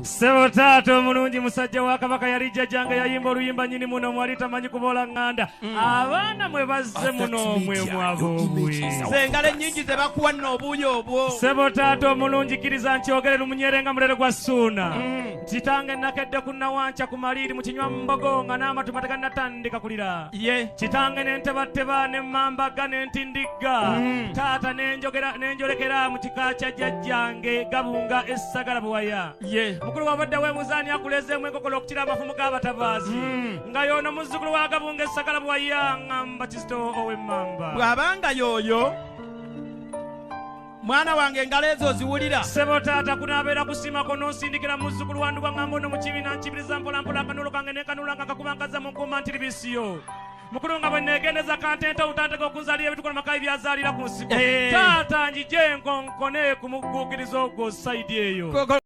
Sebo tato omulungi musajja wa Kabaka yali jjajjange yayimba oluyimba nnyini muno mwali tamanyi kubola nganda. Abaana mwe bazze muno mwe mwabobwe. Sengala ennyingi ze bakuwa nno obuuyo obwo. Sebo tato omulungi kkiriza nkyogere lumunyere nga mulere gwa Ssuuna. Kitange nakedde ku Nawanca ku Maliri mu kinywa mbogo nga n'amatu teganatandika kulira. Kitange n'entebateba ne mambaga n'entindigga. Taata n'enjolekera mu kika kya jjajjange Gabunga Essagala Buwaya. Mukulu wabadde w'emuzaani akulezeemu enkokolo okutira amafumu g'abatabaazi. Nga y'ono muzzukulu wa Gabunga Essagala Buwaya ngamba Kizito ow'Emmamba. Bw'abanga y'oyo mwana wange engalo ezo oziwulira. Sebo taata kunaabeera kusiimako n'osindikira muzzukulu wa Nduga ngamba ono mu kibiina nkibiriza mpolampola akanuulo kange n'ekanuula nga kakuba nkaza mu nkuuma ntiribisiyo. Mukulu nga bwe neegendeza kantenta obutanteka okunzaalira ebitukola makayi byazaalira ku nsiko. Taata njije nkonkone ku mugguukirizo ogwo sayidi eyo.